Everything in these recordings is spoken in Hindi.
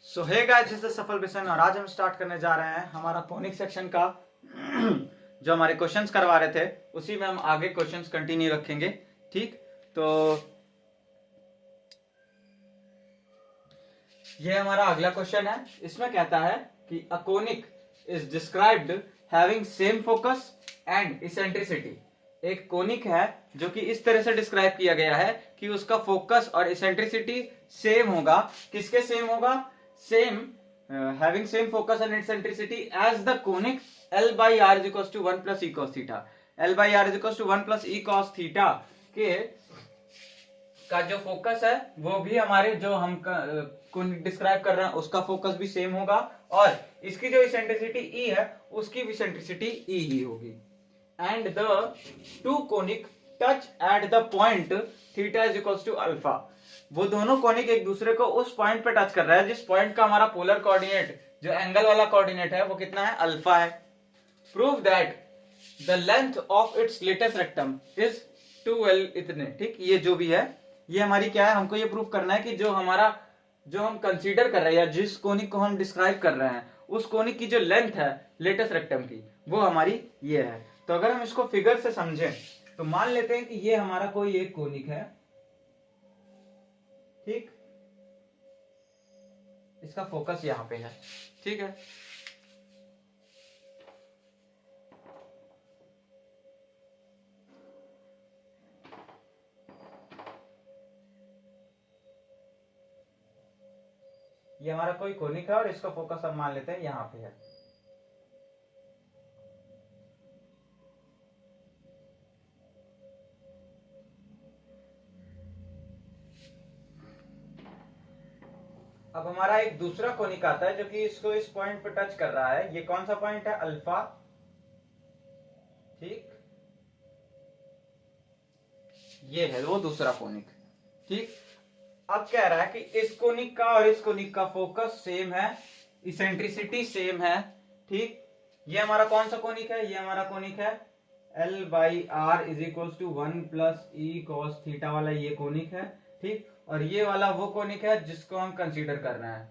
So hey guys, this is Safal Bishan और आज हम स्टार्ट करने जा रहे हैं हमारा कोनिक सेक्शन का जो हमारे क्वेश्चंस करवा रहे थे उसी में हम आगे क्वेश्चंस कंटिन्यू रखेंगे। ठीक, तो ये हमारा अगला क्वेश्चन है। इसमें कहता है कि a conic is described having same focus and eccentricity. एक कोनिक है जो कि इस तरह से डिस्क्राइब किया गया है कि उसका फोकस और इसेंट्रिसिटी सेम होगा। किसके सेम होगा? Same, having same focus and eccentricity as the conic L by R is equals to 1 plus E cos theta। L by R is equals to 1 plus E cos theta के का जो फोकस है वो भी हमारे जो हम कोनिक डिस्क्राइब कर रहे हैं उसका फोकस भी सेम होगा और इसकी जो इसेंट्रिसिटी E है उसकी भी इसेंट्रिसिटी E ही होगी। And the two conic touch at the point theta is equals to alpha. वो दोनों कोनिक एक दूसरे को उस पॉइंट पे टच कर रहा है जिस पॉइंट का हमारा पोलर कोऑर्डिनेट, जो एंगल वाला कोऑर्डिनेट है, वो कितना है? अल्फा है। Prove that the length of its latus rectum is 2l इतने। ठीक, ये जो भी है ये हमारी क्या है, हमको ये प्रूव करना है कि जो हम कंसीडर कर रहे हैं या जिस कोनिक को हम डिस्क्राइब कर रहे हैं उस कोनिक की जो लेंथ है लेटेस्ट रेक्टम की वो हमारी ये है। तो अगर हम इसको फिगर से समझें तो मान लेते हैं कि ये हमारा कोई एक कोनिक है। ठीक, इसका फोकस यहां पे है। ठीक है, ये हमारा कोई कोनिक है और इसका फोकस हम मान लेते हैं यहां पे है। अब हमारा एक दूसरा कोनिक आता है जो कि इसको इस पॉइंट पे टच कर रहा है। ये कौन सा पॉइंट है? अल्फा। ठीक, ये है वो दूसरा कोनिक। ठीक, अब कह रहा है कि इस कोनिक का और इस कोनिक का फोकस सेम है, इसेंट्रिसिटी सेम है। ठीक, ये हमारा कौन सा कोनिक है? ये हमारा कोनिक है L by r is equal to 1 plus e cos theta वाला ये कोनिक है। ठीक, और ये वाला वो कोनिक है जिसको हम कंसीडर कर रहे हैं।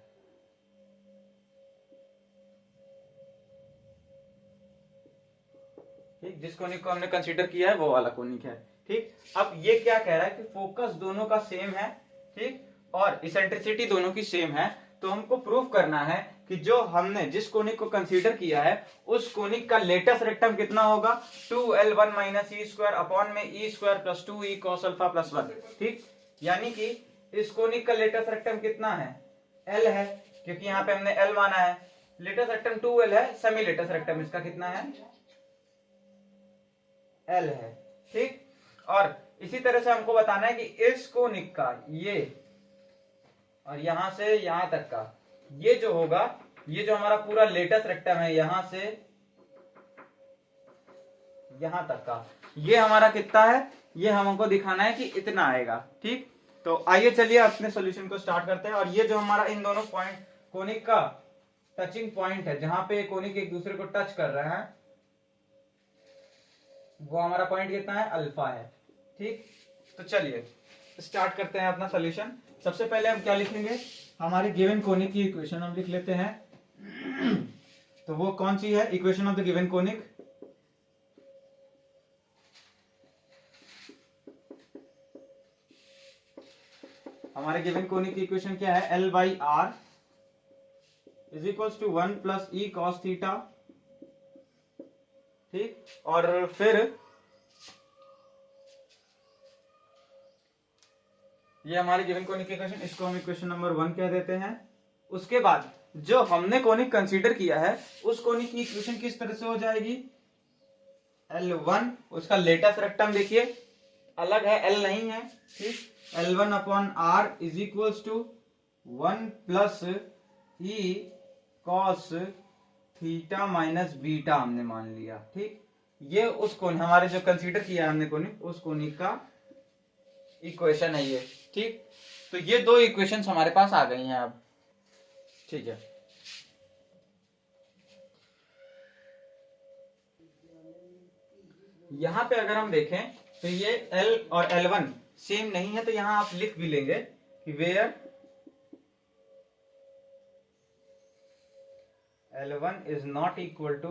ठीक, जिस कोनिक को हमने कंसीडर किया है वो वाला कोनिक है। ठीक, अब ये क्या कह रहा है कि फोकस दोनों का सेम है। ठीक, और इसेंट्रिसिटी दोनों की सेम है। तो हमको प्रूव करना है कि जो हमने जिस कोनिक को कंसीडर किया है उस कोनिक का लेटेस्ट रेक्टम कितना होगा? 2l1 माइनस ई स्क्वायर अपॉन में E square plus 2e cos alpha plus 1। ठीक, यानी कि इस कोनिक का लेटेस्ट रेक्टम कितना है? L है, क्योंकि यहाँ पे हमने L माना है। लेटेस्ट रेक्टम 2l है, सेमी लेटेस्ट रेक्टम इसका कितना है? L है। ठीक, और इसी तरह से हमको बताना है कि इस कोनिक का ये और यहां से यहां तक का ये जो होगा, ये जो हमारा पूरा लेटेस्ट रेक्टम है यहां से यहां तक का, ये हमारा कितना है? ये हमको दिखाना है कि इतना आएगा। ठीक, तो आइए चलिए अपने सॉल्यूशन को स्टार्ट करते हैं। और ये जो हमारा इन दोनों पॉइंट कोनिक का टचिंग पॉइंट है जहां पे कोनिक एक दूसरे को टच कर रहे हैं वो हमारा पॉइंट कितना है? अल्फा है। ठीक, तो चलिए स्टार्ट करते हैं अपना सॉल्यूशन। सबसे पहले हम क्या लिखेंगे? हमारे गिवन कोनिक की इक्वेशन हम लिख लेते हैं। तो वो कौन सी है? Equation of the given conic. हमारे गिवन कोनिक की इक्वेशन क्या है? L by r is equals to 1 plus e cos theta. ठीक, और फिर ये हमारे गिवन कोनिक की इक्वेशन, इसको हम इक्वेशन नंबर 1 कह देते हैं। उसके बाद जो हमने कोनिक कंसीडर किया है उस कोनिक की इक्वेशन किस तरह से हो जाएगी? L1, उसका लेटेस्ट रेक्टम देखिए अलग है, L नहीं है। ठीक, L1 upon are is equals to 1 plus e cos theta minus beta हमने मान लिया। ठीक, ये उस कोनिक हमारे जो कंसीडर किया है हमने कोनिक, उस कोनिक का इक्वेशन है ये। ठीक, तो ये दो इक्वेशंस हमारे पास आ गई हैं अब। ठीक है, यहां पे अगर हम देखें तो ये L और L1 सेम नहीं है, तो यहां आप लिख भी लेंगे कि where L1 is not equal to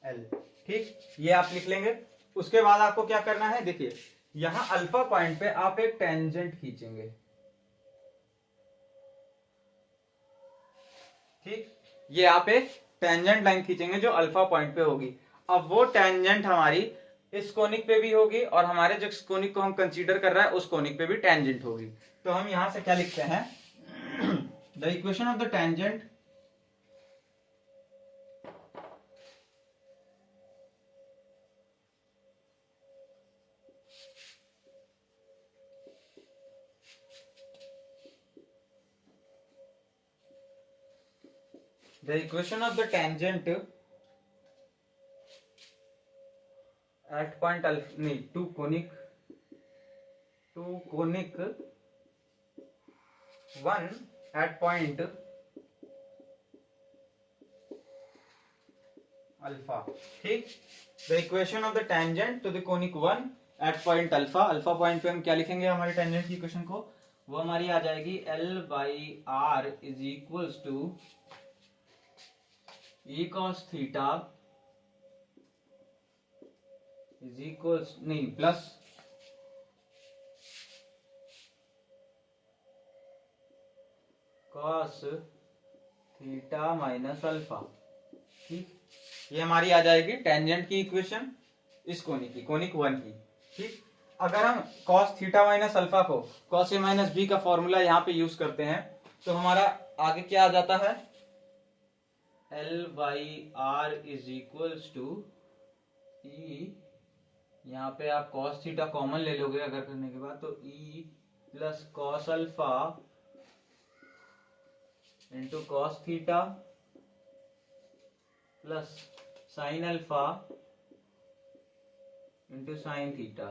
L। ठीक, ये आप लिख लेंगे। उसके बाद आपको क्या करना है, देखिए यहां अल्फा पॉइंट पे आप एक टेंजेंट खींचेंगे। ठीक, ये आप एक टेंजेंट लाइन खींचेंगे जो अल्फा पॉइंट पे होगी। अब वो टेंजेंट हमारी इस कोनिक पे भी होगी और हमारे जो कोनिक को हम कंसीडर कर रहे हैं उस कोनिक पे भी टेंजेंट होगी। तो हम यहां से क्या लिखते हैं, the equation of the tangent at point alpha, नहीं, to conic one at point alpha. ठीक, the equation of the tangent to the conic one at point alpha. Alpha point पे हम क्या लिखेंगे हमारे टेंजेंट की इक्वेशन को, वो हमारी आ जाएगी L/R is equals to E cos theta is equals, नहीं, plus cos theta minus alpha. ठीक, ये हमारी आ जाएगी टेंजेंट की इक्वेशन इस कोनिक की, कोनिक वन की। ठीक, अगर हम cos थीटा माइनस अल्फा को cos a माइनस बी का फॉर्मूला यहाँ पे यूज करते हैं तो हमारा आगे क्या आ जाता है, L/R is equals to E, यहाँ पे आप cos थीटा कॉमन ले लोगे अगर करने के बाद, तो E plus cos alpha into cos theta plus sine alpha into sine theta.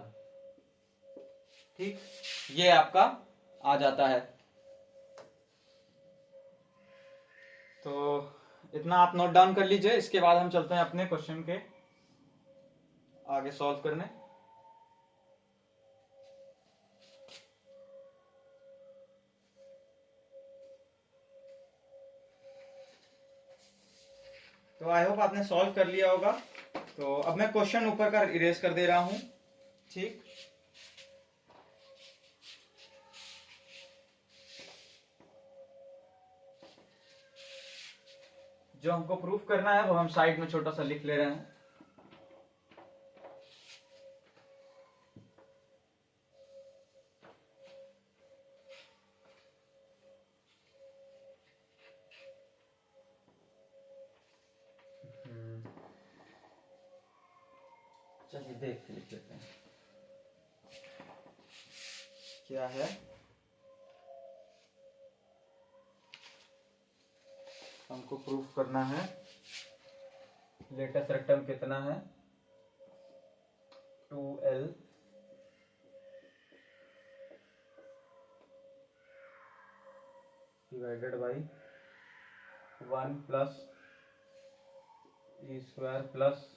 ठीक, ये आपका आ जाता है। तो इतना आप नोट डाउन कर लीजिए। इसके बाद हम चलते हैं अपने क्वेश्चन के आगे सॉल्व करने। तो आई होप आपने सॉल्व कर लिया होगा। तो अब मैं क्वेश्चन ऊपर का इरेज कर दे रहा हूं। ठीक, जो हमको प्रूफ करना है वो हम साइड में छोटा सा लिख ले रहे हैं। चलिए देख के लिख लेते हैं क्या है। हमको प्रूफ करना है लेटेस्ट रेक्टम कितना है, 2L divided by 1 plus E square plus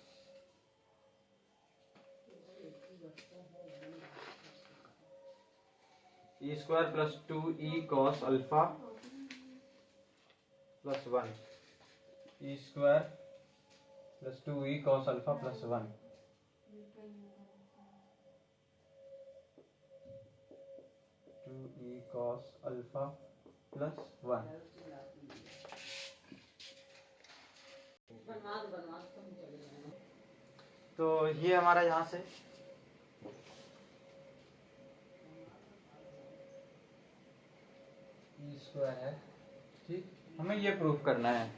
E square plus 2E cos alpha plus 1, E square plus 2E cos alpha plus 1, 2E cos alpha plus 1। तो ये हमारा यहाँ से E स्क्वायर है। ठीक, हमें ये प्रूफ करना है।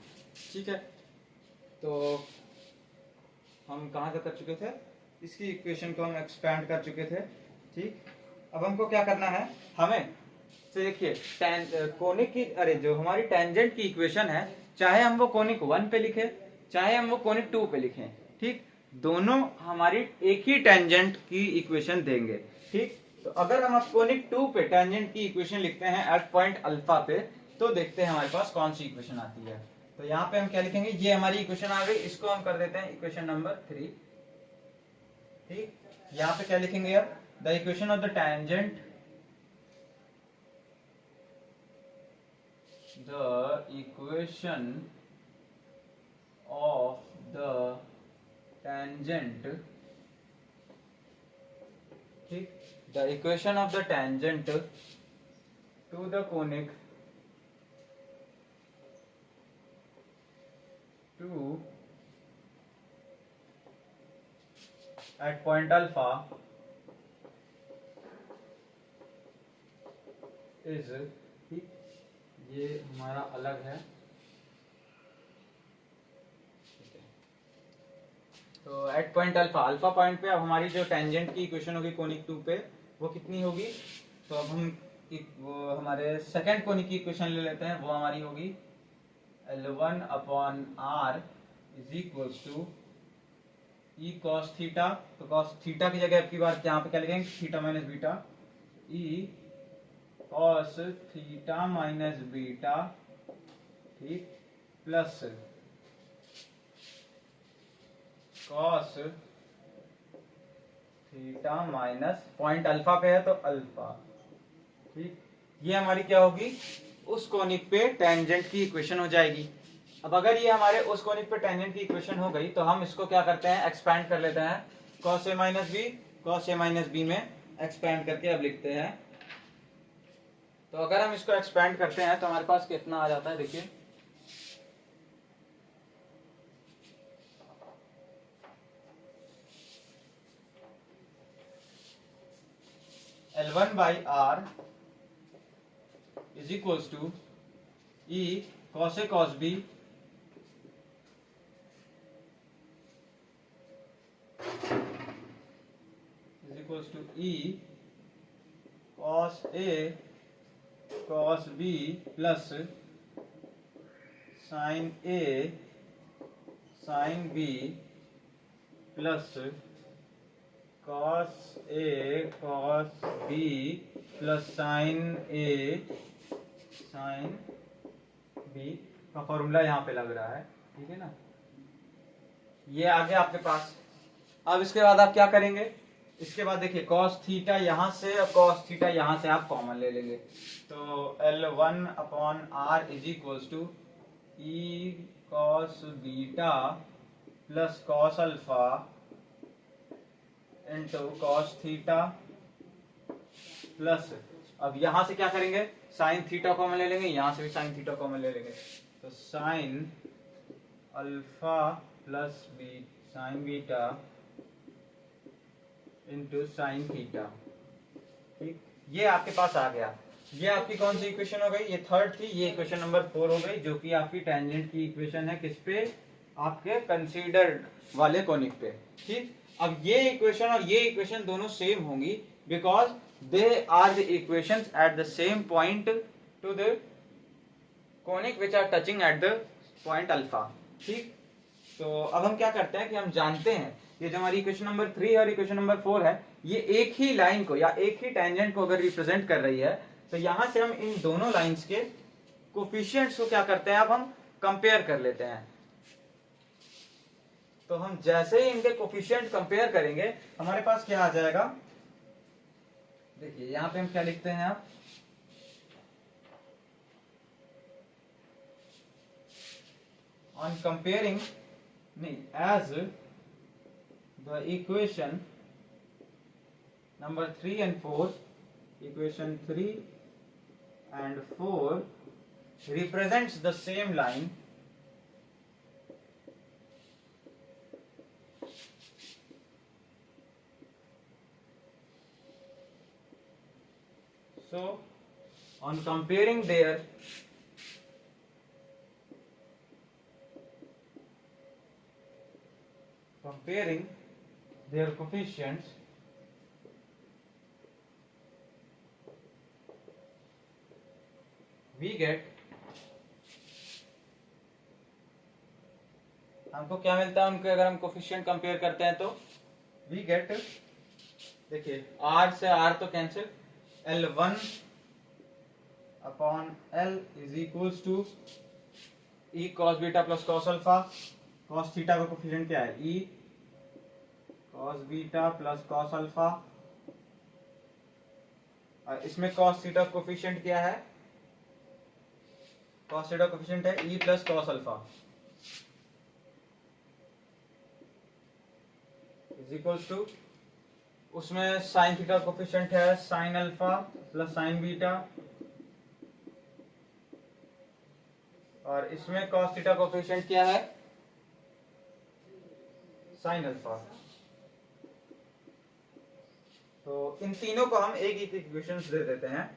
ठीक है, तो हम कहाँ तक कर चुके थे, इसकी इक्वेशन को हम एक्सपैंड कर चुके थे। ठीक, अब हमको क्या करना है, हमें देखिए कोनिक की, अरे जो हमारी टेंजेंट की इक्वेशन है, चाहे हम वो कोनिक 1 पे लिखें चाहे हम वो कोनिक 2 पे लिखें, ठीक, दोनों हमारी एक ही टेंजेंट की इक्वेशन देंगे। ठीक, तो अगर हम कोनिक 2 पे टेंजेंट की इक्वेशन लिखते हैं एट पॉइंट अल्फा पे, तो देखते हैं हमारे पास कौन सी इक्वेशन आती है। तो यहाँ पे हम क्या लिखेंगे, ये हमारी इक्वेशन आ गई, इसको हम कर देते हैं इक्वेशन नंबर 3। ठीक, यहाँ पे क्या लिखेंगे अब, the equation of the tangent, the equation of the tangent, ठीक, the equation of the tangent to the conic to at point alpha is, ठीक, ये हमारा अलग है, ठीक है। तो at point alpha, alpha point पे अब हमारी जो टेंजेंट की इक्वेशन होगी कोनिक 2 पे वो कितनी होगी, तो अब हम वो हमारे सेकंड कोनिक की इक्वेशन ले लेते हैं, वो हमारी होगी L1 upon are is equal to E cos theta, तो कॉस थीटा की जगह आपकी बार यहाँ पे क्या लिखेंगे, theta minus beta, E cos theta minus beta, ठीक, plus cos theta minus point alpha पे है तो अल्फा, ठीक। ये हमारी क्या होगी, उस कोनिक पे टेंजेंट की इक्वेशन हो जाएगी। अब अगर ये हमारे उस कोनिक पे टेंजेंट की इक्वेशन हो गई तो हम इसको क्या करते हैं, एक्सपैंड कर लेते हैं, cos a minus b, cos a minus b में एक्सपैंड करके अब लिखते हैं। तो अगर हम इसको एक्सपैंड करते हैं तो हमारे पास कितना आ जाता है, देखिए L1 by r is equals to e cos a cos b is equals to E cos A cos B plus sin A sin B plus cos A cos B plus sin A sin B का फॉर्मूला यहाँ पे लग रहा है, ठीक है ना, ये आ गया आपके पास। अब इसके बाद आप क्या करेंगे, इसके बाद देखिए cos थीटा यहाँ से और cos थीटा यहाँ से आप कॉमन ले लेंगे, तो L1 upon are is equals to E cos beta plus cos alpha into cos theta plus, अब यहाँ से क्या करेंगे, साइन थीटा कॉमन ले लेंगे, यहाँ से भी साइन थीटा कॉमन ले लेंगे, तो sine alpha plus b sine beta into sine theta, ठीक, ये आपके पास आ गया। ये आपकी कौन सी इक्वेशन हो गई, ये थर्ड थी, ये इक्वेशन नंबर 4 हो गई, जो कि आपकी टेंजेंट की इक्वेशन है, किस पे, आपके कंसीडर्ड वाले कोनिक पे, ठीक। अब ये इक्वेशन और ये इक्वेशन दोनों सेम होंगी because they are the equations at the same point to the conic which are touching at the point alpha, ठीक। तो अब हम क्या करते हैं कि हम जानते हैं ये जो हमारी इक्वेशन नंबर 3 और इक्वेशन नंबर 4 है, ये एक ही लाइन को या एक ही टेंजेंट को अगर रिप्रेजेंट कर रही है, तो यहां से हम इन दोनों लाइंस के कोफिशिएंट्स को क्या करते हैं, अब हम कंपेयर कर लेते हैं। तो हम जैसे ही इनके कोफिशिएंट कंपेयर करेंगे हमारे पास क्या आ जाएगा, देखिए यहां पे हम क्या लिखते हैं, आप ऑन कंपेयरिंग नहीं as the equation number 3 and 4, equation 3 and 4 represents the same line, so on comparing their coefficients, we get, हमको क्या मिलता है उनके अगर हम कोफिशिएंट कंपेयर करते हैं तो वी गेट, देखिए r से r तो cancel, L1 upon L is equals to E cos beta plus cos alpha, cos theta का कोफिशिएंट क्या है, e cos beta plus cos alpha, इसमें कॉस थीटा कोफिशिएंट क्या है, कॉस थीटा कोफिशिएंट है e plus cos alpha, is equals to, उसमें साइन थीटा कोफिशिएंट है sine alpha plus sine beta, और इसमें कॉस थीटा कोफिशिएंट क्या है, साइन अल्फा। तो इन तीनों को हम एक एक इक्वेशंस दे देते हैं।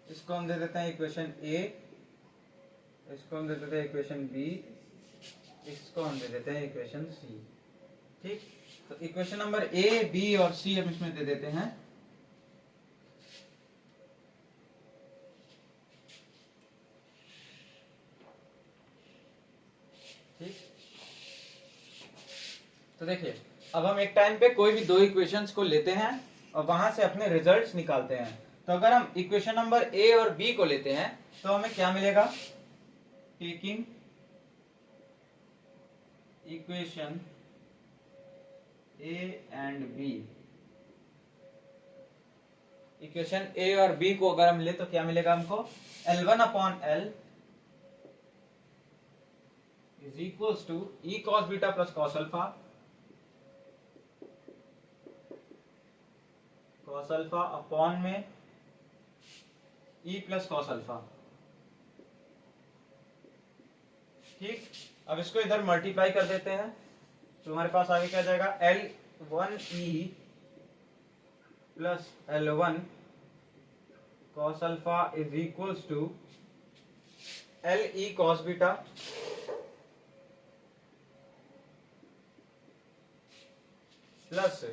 इसको हम दे देते हैं इक्वेशन ए, इसको हम दे देते हैं इक्वेशन बी, इसको हम दे देते हैं इक्वेशन सी। ठीक, तो इक्वेशन नंबर ए, बी और सी हम इसमें दे देते हैं। ठीक, तो देखिए अब हम एक टाइम पे कोई भी दो इक्वेशंस को लेते हैं और वहां से अपने रिजल्ट्स निकालते हैं। तो अगर हम इक्वेशन नंबर ए और बी को लेते हैं तो हमें क्या मिलेगा, taking equation A and B, equation A और बी को अगर हम ले तो क्या मिलेगा हमको, L1 upon L is equals to E cos beta plus cos alpha, cos alpha upon में ई प्लस कॉस अल्फा। ठीक, अब इसको इधर मल्टीप्लाई कर देते हैं तो हमारे पास आगे क्या जाएगा, L1E plus L1 cos alpha is equals to LE cos beta plus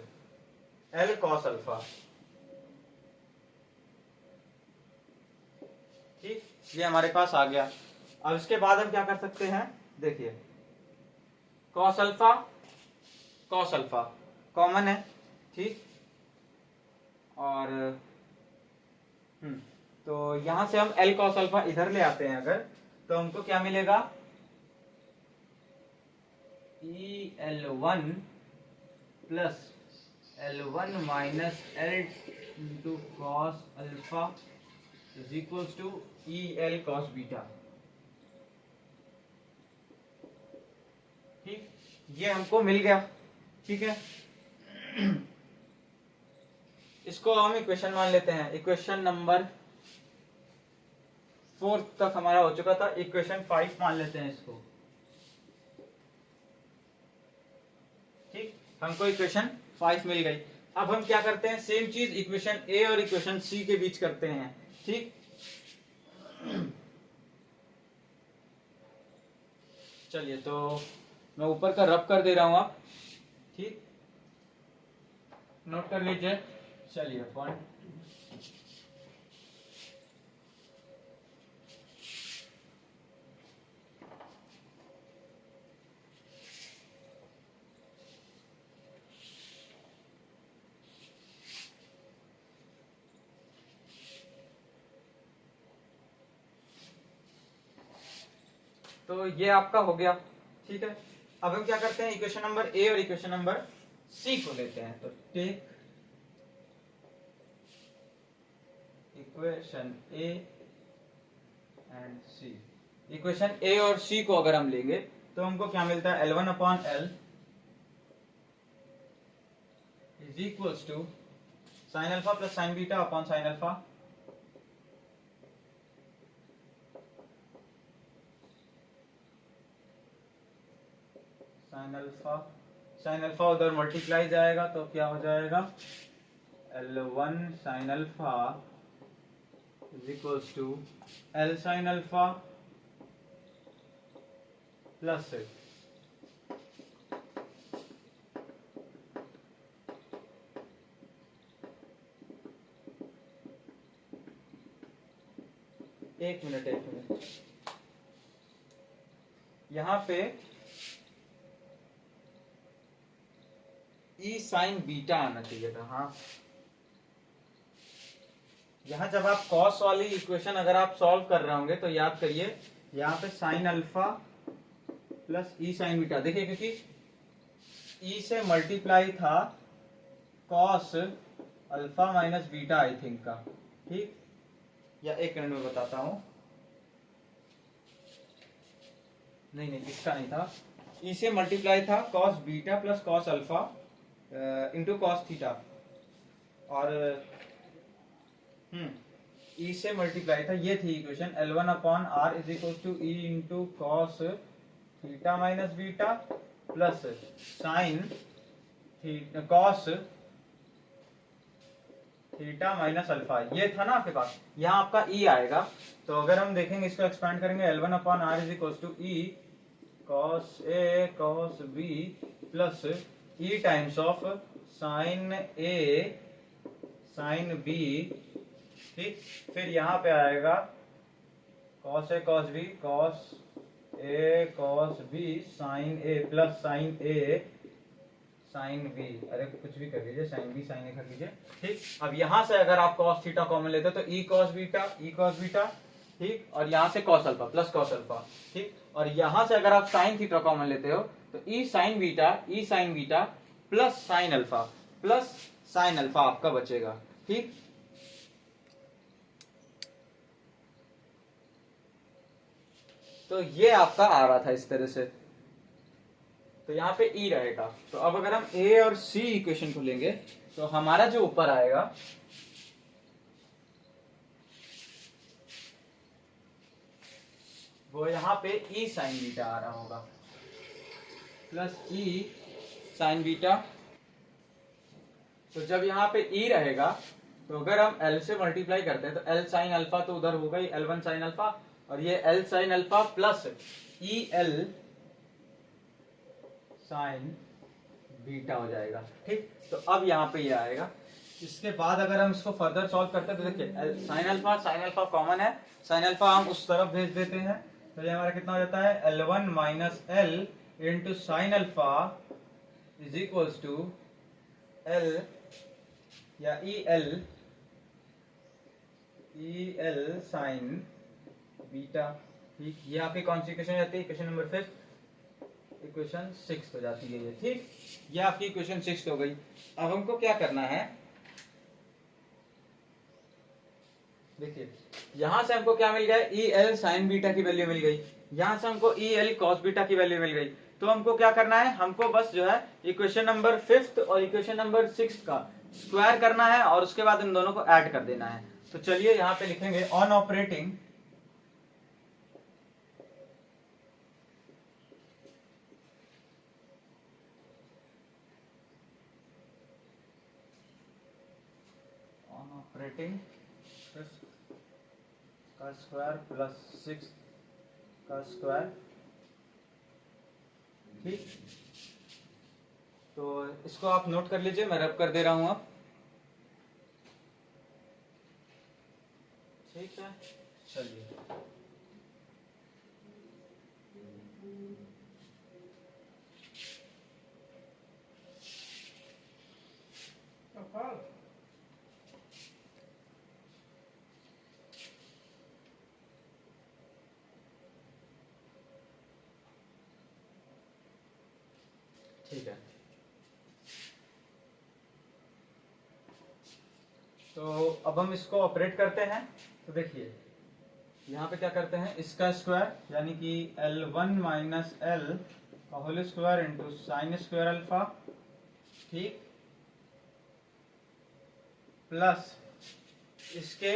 L cos alpha. ठीक, ये हमारे पास आ गया। अब इसके बाद हम क्या कर सकते हैं, देखिए कॉस अल्फा कॉमन है। ठीक, और तो यहां से हम L कॉस अल्फा इधर ले आते हैं अगर, तो हमको क्या मिलेगा, EL1 plus L1 minus L into cos alpha is equals to EL cos beta. ठीक, ये हमको मिल गया। ठीक है, इसको हम इक्वेशन मान लेते हैं, इक्वेशन नंबर 4 तक हमारा हो चुका था, इक्वेशन 5 मान लेते हैं इसको। ठीक, हमको इक्वेशन 5 मिल गई। अब हम क्या करते हैं, सेम चीज इक्वेशन ए और इक्वेशन सी के बीच करते हैं। ठीक, चलिए तो मैं ऊपर का रब कर दे रहा हूं आप, ठीक, नोट कर लीजिए। चलिए पॉइंट, तो ये आपका हो गया। ठीक है, अब हम क्या करते हैं, इक्वेशन नंबर ए और इक्वेशन नंबर सी को लेते हैं। तो take equation A and C, equation A और सी को अगर हम लेंगे तो हमको क्या मिलता है, L1 upon L is equals to sine alpha plus sine beta upon sine alpha, sine alpha उधर मल्टीप्लाई जाएगा तो क्या हो जाएगा, L1 sine alpha is equals to L sine alpha plus एक मिनट यहां पे ई साइन बीटा आना चाहिए था। हाँ, यहां जब आप कॉस वाली इक्वेशन अगर आप सॉल्व कर रहे होंगे तो याद करिए यहाँ पे साइन अल्फा प्लस ई साइन बीटा, देखिए क्योंकि ई से मल्टीप्लाई था cos alpha minus beta I think का। ठीक, या एक मिनट में बताता हूँ, नहीं इसका नहीं था, ई से मल्टीप्लाई था cos beta plus cos alpha into cos theta, और ई से मल्टीप्लाई था, ये थी equation L1 upon are is equal to e into cos theta minus beta plus sine cos theta minus alpha, ये था ना आपके पास, यहाँ आपका ई आएगा। तो अगर हम देखेंगे इसको एक्सपेंड करेंगे, L1 upon are is equal to E cos a cos b plus e times of sine a sine b, ठीक। फिर यहाँ पे आएगा cos a cos b cos a cos b sine a plus sine a sine b, अरे कुछ भी कर लीजिए, साइन बी साइन ए कर लीजिए, ठीक। अब यहाँ से अगर आप कॉस थीटा कॉमन लेते हो तो ई कॉस बीटा, ठीक, और यहाँ से cos alpha plus cos alpha, ठीक। और यहाँ से अगर आप साइन थीटा कॉमन लेते हो तो E sine beta plus sine alpha आपका बचेगा, ठीक। तो ये आपका आ रहा था इस तरह से, तो यहाँ पे ई रहेगा। तो अब अगर हम ए और सी इक्वेशन को लेंगे तो हमारा जो ऊपर आएगा वो यहाँ पे ई साइन बीटा आ रहा होगा प्लस ई साइन बीटा। तो जब यहाँ पे ई रहेगा तो अगर हम L से मल्टीप्लाई करते हैं तो L साइन अल्फा तो उधर होगा ही, L1 साइन अल्फा, और ये L साइन अल्फा प्लस ई L साइन बीटा हो जाएगा, ठीक। तो अब यहाँ पे ये आएगा। इसके बाद अगर हम इसको फर्दर सॉल्व करते हैं तो देखिए साइन अल्फा कॉमन है, साइन अल्फा हम उस तरफ भेज देते हैं, तो ये हमारा कितना हो जाता है L1 minus L into sine alpha is equals to L या ई एल साइन बीटा, ठीक। ये आपकी कौन सी इक्वेशन हो जाती है, इक्वेशन नंबर 5, इक्वेशन 6 हो जाती है ये, ठीक। ये आपकी इक्वेशन 6 हो गई। अब हमको क्या करना है, देखिए यहां से हमको क्या मिल गया, ई एल साइन बीटा की वैल्यू मिल गई, यहां से हमको ई एल कॉस बीटा की वैल्यू मिल गई। तो हमको क्या करना है, हमको बस जो है इक्वेशन नंबर 5 और इक्वेशन नंबर 6 का स्क्वायर करना है और उसके बाद इन दोनों को ऐड कर देना है। तो चलिए यहाँ पे लिखेंगे ऑन ऑपरेटिंग का स्क्वायर प्लस 6 का स्क्वायर, ठीक। तो इसको आप नोट कर लीजिए, मैं रब कर दे रहा हूं अब, ठीक है। चलिए ठीक है। तो अब हम इसको ऑपरेट करते हैं। तो देखिए यहाँ पे क्या करते हैं, इसका स्क्वायर यानी कि L1 माइनस एल का whole square into sine square alpha, ठीक, प्लस इसके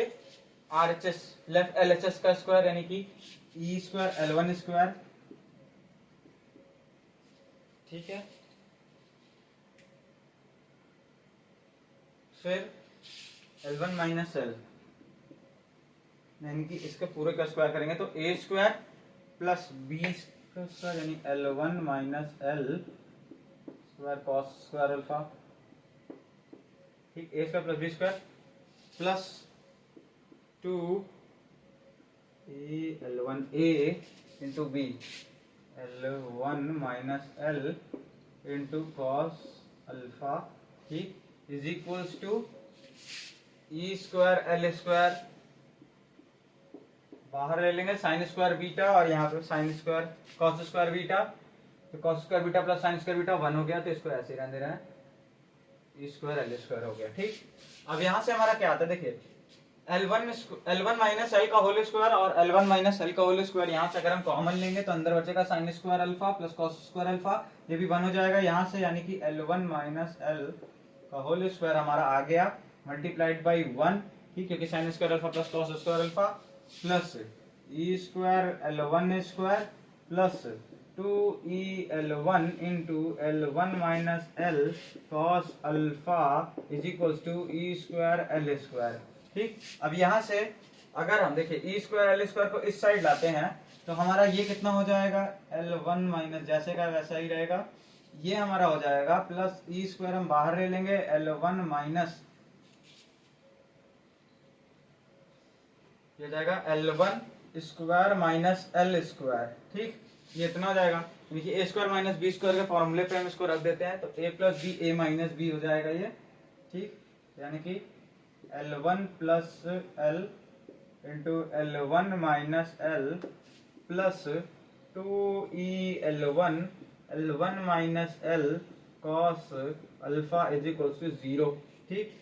RHS लेफ्ट LHS का स्क्वायर यानी कि ई स्क्वायर L1 स्क्वायर, ठीक है। फिर L1 माइनस एल यानी कि इसके पूरे का स्क्वायर करेंगे तो ए स्क्वायर प्लस बी का स्क्वायर यानी L1 minus L square cos square alpha, ठीक, A square plus B square plus 2 L1 A into B L1 minus L into cos alpha, ठीक, is equals to E square L square, बाहर ले लेंगे साइन स्क्वायर बीटा और यहाँ पे sine square cos square beta, तो cos square beta plus sine square beta 1 हो गया, तो इसको ऐसे ही रहने देना है, ई स्क्वायर एल स्क्वायर हो गया, ठीक। अब यहाँ से हमारा क्या आता है, देखिए L1 माइनस एल का होल स्क्वायर और L1 माइनस एल का होल स्क्वायर, यहाँ से अगर हम कॉमन लेंगे तो अंदर बचेगा sine square alpha plus cos square alpha, ये भी 1 हो जाएगा यहाँ से, यानी कि L1 माइनस एल का होल स्क्वायर हमारा आ गया मल्टीप्लाइड बाई 1, ठीक, क्योंकि sine square alpha plus cos square alpha plus E square L1 square plus 2EL1 into L1 minus l cos alpha is equals to E square L square, ठीक। अब यहाँ से अगर हम देखें ई स्क्वायर एल स्क्वायर को इस साइड लाते हैं तो हमारा ये कितना हो जाएगा, L1 माइनस जैसे का वैसा ही रहेगा, ये हमारा हो जाएगा प्लस ई स्क्वायर हम बाहर ले लेंगे L1 माइनस, ये जाएगा L1 square minus L square, ठीक, ये इतना हो जाएगा। देखिए a square minus b square के फॉर्मूले पे हम इसको रख देते हैं तो a plus b a minus b हो जाएगा ये, ठीक, यानी कि L1 plus l into L1 minus l plus 2EL1 L1 minus l cos alpha is equal to 0, ठीक।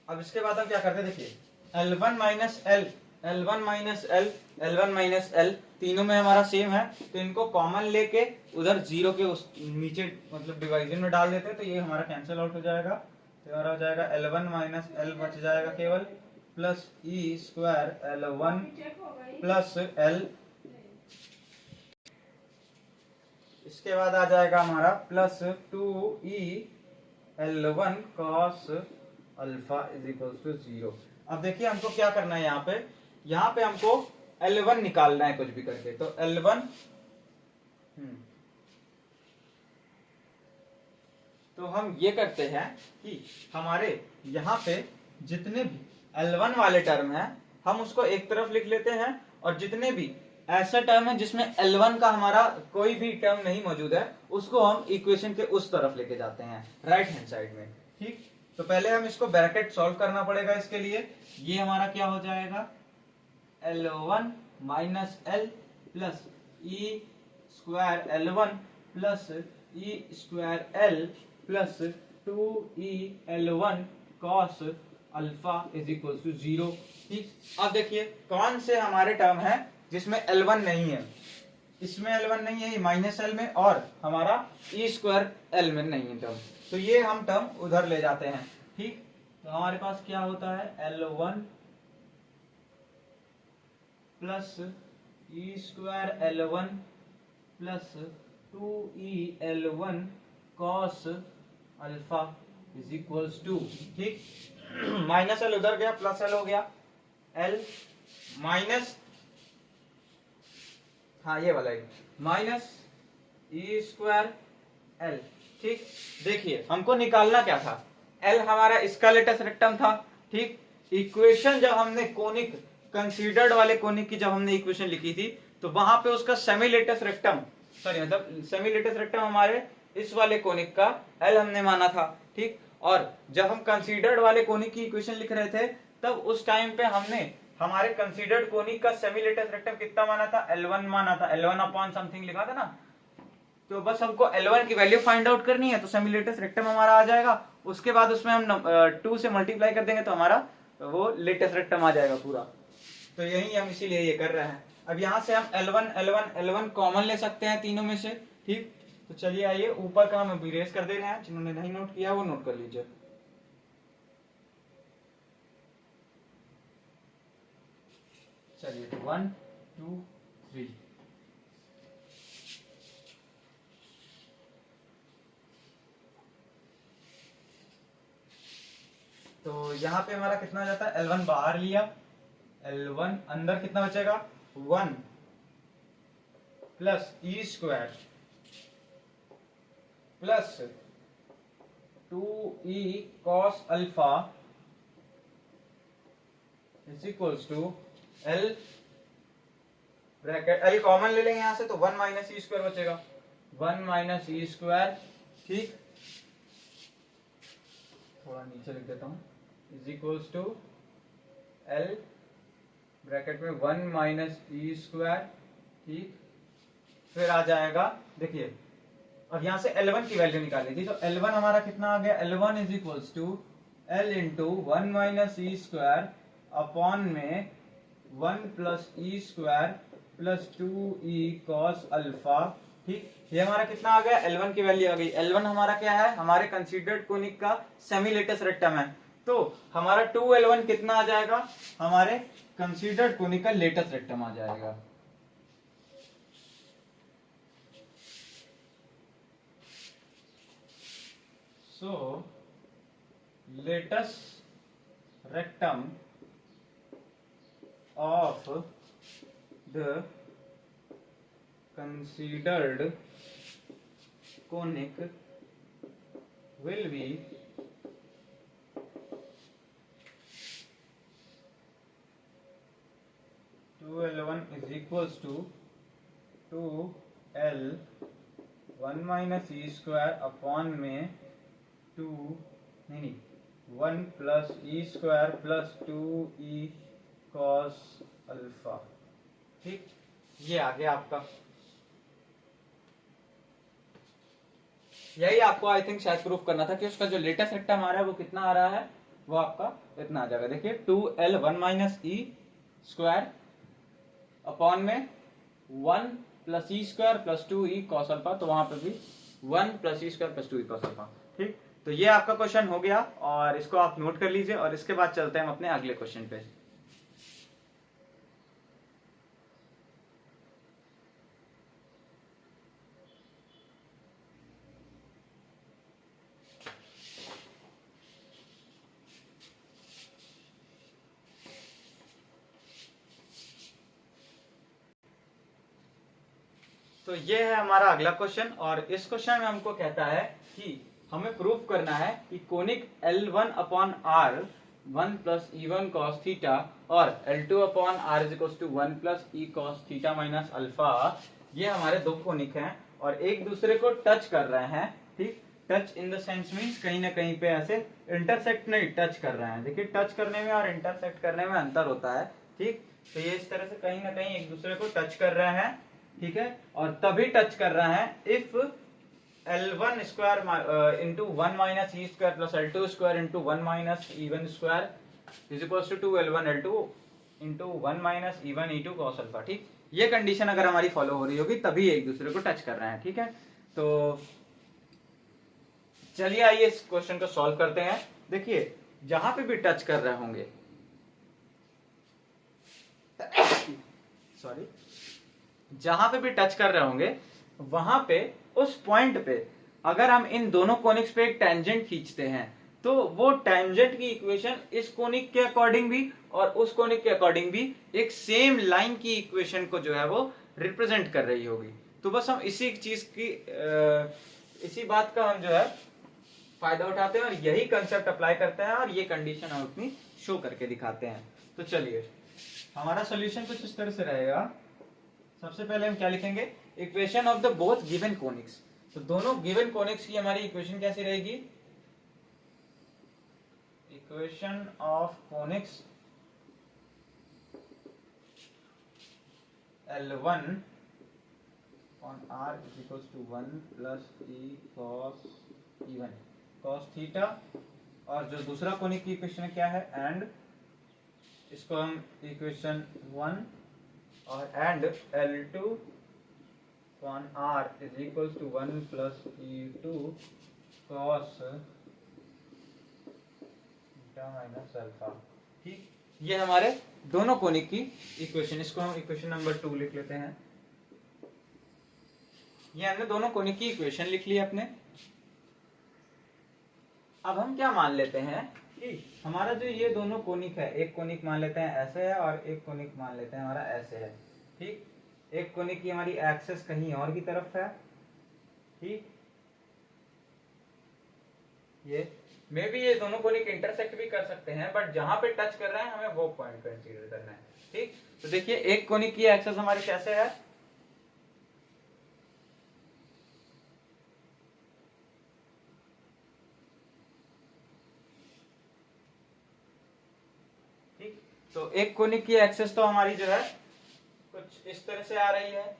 अब इसके बाद हम क्या करते हैं, देखिए L1 minus L, L1 minus L, L1 minus L तीनों में हमारा सेम है, तो इनको कॉमन लेके उधर 0 के उस नीचे मतलब डिवाइजन में डाल देते हैं तो ये हमारा कैंसिल आउट हो जाएगा, तो हमारा हो जाएगा L1 माइनस एल बच जाएगा केवल प्लस ई स्क्वायर L1 प्लस एल, इसके बाद आ जाएगा हमारा plus 2EL1 cos alpha is equal to 0। अब देखिए हमको क्या करना है, यहाँ पे हमको L1 निकालना है कुछ भी करके, तो L1 तो हम ये करते हैं कि हमारे यहाँ पे जितने भी L1 वाले टर्म हैं हम उसको एक तरफ लिख लेते हैं, और जितने भी ऐसा टर्म है जिसमें L1 का हमारा कोई भी टर्म नहीं मौजूद है उसको हम इक्वेशन के उस तरफ लेके जाते हैं राइट हैंड साइड में, ठीक। तो पहले हम इसको ब्रैकेट सॉल्व करना पड़ेगा, इसके लिए ये हमारा क्या हो जाएगा L1 minus l plus E square L1 plus E square l plus 2EL1 cos alpha is equal to 0, ठीक। अब देखिए कौन से हमारे टर्म है जिसमें L1 नहीं है, इसमें L1 नहीं है, ये माइनस एल में, और हमारा ई स्क्वायर एल में नहीं है टर्म, तो ये हम टर्म उधर ले जाते हैं, ठीक। तो हमारे पास क्या होता है L1 plus E square L1 plus 2EL1 cos alpha is equals to, ठीक। माइनस एल उधर गया, प्लस एल हो गया, एल माइनस, हाँ ये वाला माइनस ई स्क्वायर एल, ठीक। देखिए हमको निकालना क्या था, एल हमारा इसका लेटेस्ट रेक्टम था, ठीक। इक्वेशन जब हमने कोनिक कंसीडर्ड वाले कोनिक की जब हमने इक्वेशन लिखी थी तो वहां पे उसका सेमी लेटेस्ट रेक्टम, सॉरी मतलब सेमी लेटेस्ट रेक्टम हमारे इस वाले कोनिक का एल हमने माना था, ठीक। और जब हम कंसीडर्ड वाले कोनिक की इक्वेशन लिख रहे थे तब उस टाइम पे हमने हमारे कंसीडर्ड कोनिक का सेमी लेटेस्ट रेक्टम कितना माना था, L1 माना था, L1 अपॉन समथिंग लिखा था ना, तो बस हमको L1 की वैल्यू फाइंड आउट करनी है, तो सेमी लेटेस्ट रेक्टम हमारा आ जाएगा, उसके बाद उसमें हम 2 से मल्टीप्लाई कर देंगे तो हमारा वो लेटेस्ट रेक्टम आ जाएगा पूरा, तो यही हम इसीलिए ये कर रहे हैं। अब यहाँ से हम L1 कॉमन ले सकते हैं तीनों में से, ठीक। तो चलिए आइए ऊपर का हम इरेज कर दे रहे हैं, जिन्होंने नहीं नोट किया वो नोट कर लीजिए। चलिए 1 2 3, तो यहाँ पे हमारा कितना आ जाता है, L1 बाहर लिया, L1 अंदर कितना बचेगा 1 plus E square plus 2E cos alpha is equals to l bracket, l common ले लेंगे यहाँ से तो 1 माइनस ई स्क्वायर बचेगा, 1 माइनस ई स्क्वायर, ठीक। थोड़ा नीचे लिख देता हूं, is equals to l bracket में 1 माइनस ई स्क्वायर, ठीक, फिर आ जाएगा, देखिए अब यहां से L1 की वैल्यू निकाली थी, तो L1 हमारा कितना आ गया, L1 is equals to L into 1 minus E square upon में 1 प्लस ई square plus 2e cos alpha, ठीक। ये हमारा कितना आ गया, L1 की वैल्यू आ गई। L1 हमारा क्या है, हमारे कंसीडर्ड कोनिक का सेमी लेटस रेक्टम है, तो हमारा 2L1 कितना आ जाएगा, हमारे कंसीडर्ड कोनिक का लेटस रेक्टम आ जाएगा। So latus rectum of the considered conic will be 2L1 is equals to 2L 1 minus E square upon में 2 नहीं 1 प्लस ई square plus 2e cos alpha, ठीक। ये आ गया आपका, यही आपको आई थिंक शायद प्रूफ करना था कि उसका जो लेटेस्ट रेक्टम आ रहा है वो कितना आ रहा है, वो आपका इतना आ जाएगा। देखिए 2L 1 माइनस ई स्क्वायर अपॉन में 1 प्लस ई square plus 2e cos alpha, तो वहां पे भी 1 प्लस ई square plus 2e cos alpha, ठीक। तो ये आपका क्वेश्चन हो गया और इसको आप नोट कर लीजिए, और इसके बाद चलते हैं हम अपने अगले क्वेश्चन पे। तो ये है हमारा अगला क्वेश्चन, और इस क्वेश्चन में हमको कहता है कि हमें प्रूफ करना है कि conic L1 upon R 1 plus E1 cos theta और L2 upon R is equal to 1 plus E cos theta minus alpha, ये हमारे दो कोनिक हैं और एक दूसरे को टच कर रहे हैं, ठीक। Touch in the sense means कहीं ना कहीं पे ऐसे इंटरसेक्ट नहीं, टच कर रहे हैं। देखिए टच करने में और इंटरसेक्ट करने में अंतर होता है, ठीक। तो ये इस तरह से कहीं ना कहीं एक दूसरे को टच कर रहे हैं, ठीक है, और तभी टच कर रहा है if L1 square into 1 minus E square plus L2 square into 1 minus E1 square is equal to 2L1 L2 into 1 minus E1 E2 cos alpha, ठीक। ये कंडीशन अगर हमारी फॉलो हो रही होगी तभी एक दूसरे को टच कर रहे हैं, ठीक है। तो चलिए आइए इस क्वेश्चन को सॉल्व करते हैं। देखिए जहां पे भी टच कर रहे होंगे सॉरी, जहां पे भी टच कर रहे होंगे वहां पे उस पॉइंट पे अगर हम इन दोनों कोनिक्स पे एक टेंजेंट खींचते हैं तो वो टेंजेंट की इक्वेशन इस कोनिक के अकॉर्डिंग भी और उस कोनिक के अकॉर्डिंग भी एक सेम लाइन की इक्वेशन को जो है वो रिप्रेजेंट कर रही होगी। तो बस हम इसी चीज की इसी बात का हम जो है फायदा उठाते हैं और यही कंसेप्ट अप्लाई करते हैं और ये कंडीशन हम अपनी शो करके दिखाते हैं। तो चलिए हमारा सोल्यूशन कुछ इस तरह से रहेगा। सबसे पहले हम क्या लिखेंगे, equation of the both given conics. तो दोनों गिवन कोनिक्स की हमारी इक्वेशन कैसी रहेगी, equation of conics L1 on R is equals to 1 plus E cos E1 cos theta, और जो दूसरा कोनिक की इक्वेशन क्या है, एंड इसको हम इक्वेशन 1 और and L2 on R is equals to 1 plus E2 cos theta minus alpha, ठीक। ये हमारे दोनों कोनिक की इक्वेशन, इसको हम इक्वेशन नंबर 2 लिख लेते हैं। ये हमने दोनों कोनिक की इक्वेशन लिख ली अपने। अब हम क्या मान लेते हैं कि हमारा जो ये दोनों कोनिक है, एक कोनिक मान लेते हैं ऐसे है और एक कोनिक मान लेते हैं हमारा ऐसे है, ठीक। एक कोनिक की हमारी एक्सेस कहीं और की तरफ है, ठीक। ये मे भी ये दोनों कोनिक इंटरसेक्ट भी कर सकते हैं, बट जहां पे टच कर रहे हैं हमें वो पॉइंट कंसीडर करना है, ठीक। तो देखिए एक कोनिक की एक्सेस हमारी कैसे है, ठीक। तो एक कोनिक की एक्सेस तो हमारी जो है कुछ इस तरह से आ रही है,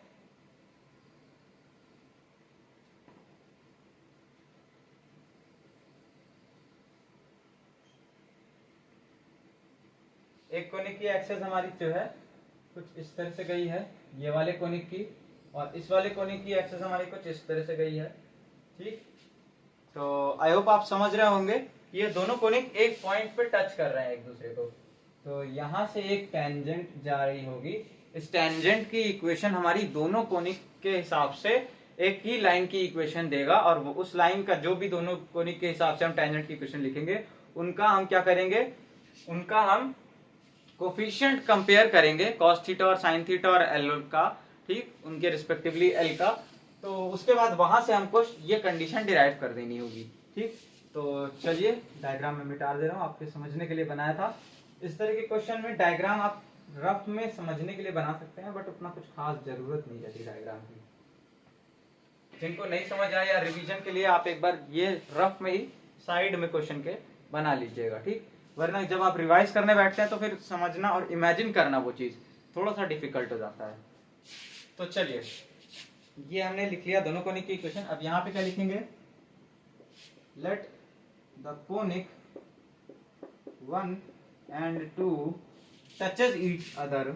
एक कोनिक की एक्सेस हमारी जो है कुछ इस तरह से गई है, ये वाले कोनिक की, और इस वाले कोनिक की एक्सेस हमारी कुछ इस तरह से गई है। ठीक, तो आई होप आप समझ रहे होंगे कि ये दोनों कोनिक एक पॉइंट पे टच कर रहे हैं एक दूसरे को। तो यहां से एक टेंजेंट जा रही होगी, इस टेंजेंट की इक्वेशन हमारी दोनों कोनिक के हिसाब से एक ही लाइन की इक्वेशन देगा, और वो उस लाइन का जो भी दोनों कोनिक के हिसाब से हम टेंजेंट की इक्वेशन लिखेंगे उनका हम क्या करेंगे, उनका हम कोफिशिएंट कंपेयर करेंगे, कॉस थीटा और साइन थीटा और एल का, ठीक, उनके रिस्पेक्टिवली एल का। तो उसके बाद वहां से हमको ये कंडीशन डिराइव कर देनी होगी। ठीक, तो चलिए डायग्राम में मिटा दे रहा हूँ, आपके समझने के लिए बनाया था। इस तरह के क्वेश्चन में डायग्राम आप रफ में समझने के लिए बना सकते हैं, बट उतना कुछ खास जरूरत नहीं रहती डायग्राम की। जिनको नहीं समझ आया या रिवीजन के लिए आप एक बार ये रफ में ही साइड में क्वेश्चन के बना लीजिएगा। ठीक, वरना जब आप रिवाइज करने बैठते हैं तो फिर समझना और इमेजिन करना वो चीज थोड़ा सा डिफिकल्ट हो जाता है। तो चलिए, ये हमने लिख लिया दोनों कोनिक की इक्वेशन। अब यहाँ पे क्या लिखेंगे, let the conic 1 and 2 touches each other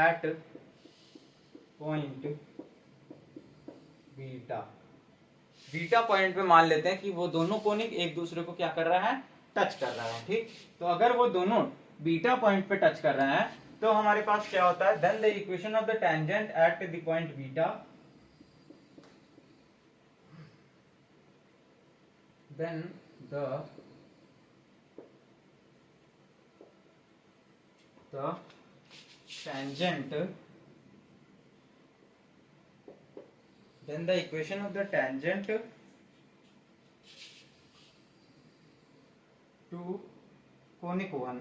at point beta. Beta point पे मान लेते हैं कि वो दोनों कोनिक एक दूसरे को क्या कर रहा है, टच कर रहा है। ठीक, तो अगर वो दोनों बीटा पॉइंट पे टच कर रहे हैं तो हमारे पास क्या होता है, then the equation of the tangent at the point beta, then the tangent, then the equation of the tangent to conic 1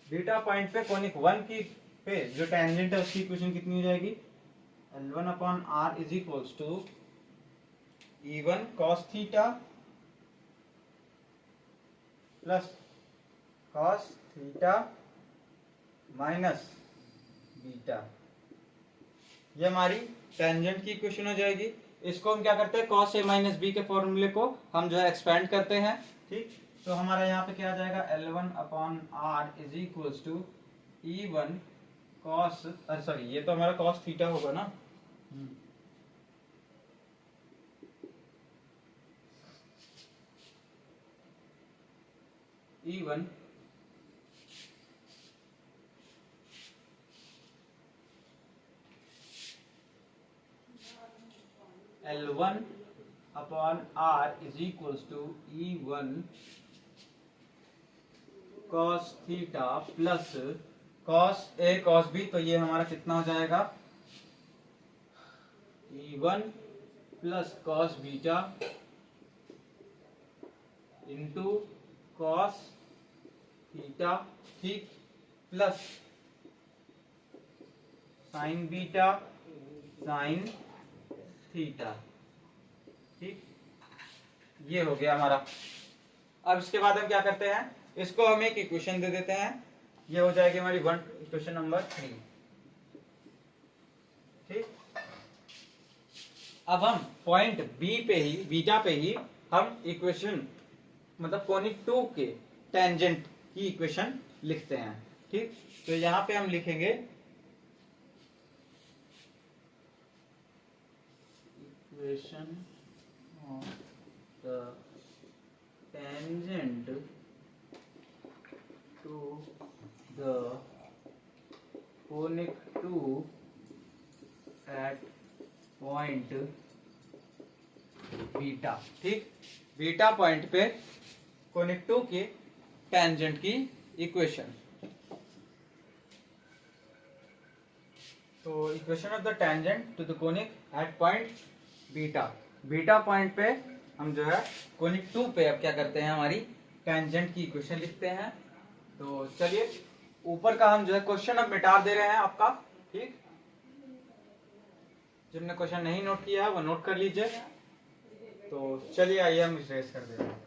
beta point पे कोनिक 1 की पे जो टेंजेंट है उसकी इक्वेशन कितनी हो जाएगी, L1/r is equals to E1 cos theta plus cos theta minus beta. ये हमारी टेंजेंट की इक्वेशन हो जाएगी। इसको हम क्या करते हैं, cos a माइनस बी के फॉर्मूले को हम जो है एक्सपेंड करते हैं। ठीक, तो हमारा यहाँ पे क्या आ जाएगा, L1/r is equals to E1 cos, sorry ये तो हमारा cos थीटा होगा ना, E1 L1/r is equals to E1 cos theta plus cos a cos b, तो ये हमारा कितना हो जाएगा, E1 plus cos beta into cos theta, ठीक, plus sine beta sine theta. ठीक, ये हो गया हमारा। अब इसके बाद हम क्या करते हैं, इसको हम एक इक्वेशन दे देते हैं, ये हो जाएगी हमारी इक्वेशन नंबर 3। ठीक, अब हम पॉइंट बी पे ही, बीटा पे ही हम इक्वेशन मतलब कोनिक 2 के टेंजेंट की इक्वेशन लिखते हैं। ठीक, तो यहां पे हम लिखेंगे equation of the tangent to the conic 2 at point beta. ठीक, बीटा पॉइंट पे कोनिक 2 की टेंजेंट की इक्वेशन। तो equation of the tangent to the conic at point beta, beta point पे हम जो है कोनिक 2 पे अब क्या करते हैं, हमारी टेंजेंट की इक्वेशन लिखते हैं। तो चलिए ऊपर का हम जो है क्वेश्चन अब मिटा दे रहे हैं आपका, ठीक। जिनने क्वेश्चन नहीं नोट किया है वो नोट कर लीजिए। तो चलिए आइए हम इरेज कर दे रहे हैं।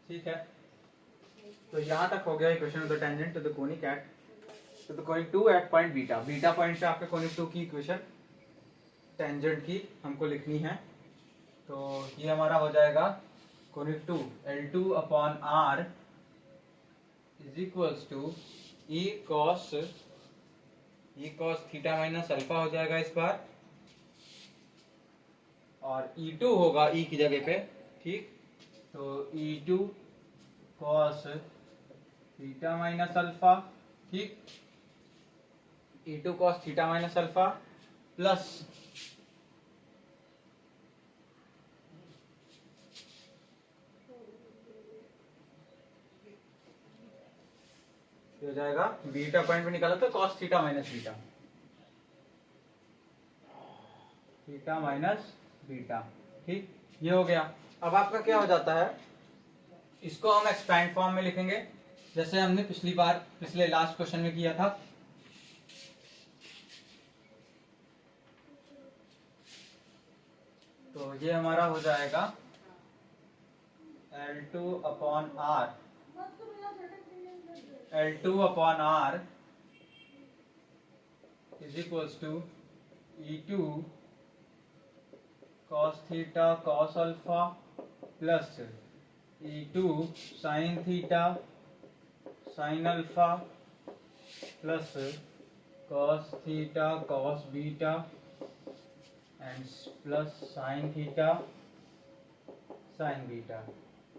ठीक है, तो यहां तक हो गया equation of the tangent to the conic at to the conic 2 at point beta. Beta point से आपके कोनिक 2 की इक्वेशन टेंजेंट की हमको लिखनी है। तो ये हमारा हो जाएगा conic 2 L2 upon R is equals to E cos theta minus alpha हो जाएगा इस बार, और E2 होगा E की जगह पे, ठीक। तो E2 cos theta minus alpha, ठीक। E2 cos theta minus alpha plus हो जाएगा बीटा पॉइंट में निकाला तो cos theta minus beta, theta minus beta, ठीक। ये हो गया। अब आपका क्या हो जाता है, इसको हम एक्सपैंड फॉर्म में लिखेंगे जैसे हमने पिछले लास्ट क्वेश्चन में किया था। तो ये हमारा हो जाएगा L2 upon R, L2 upon R is equals to E2 cos theta cos alpha plus E2 sin theta sin alpha plus cos theta cos beta and plus sin theta sin beta,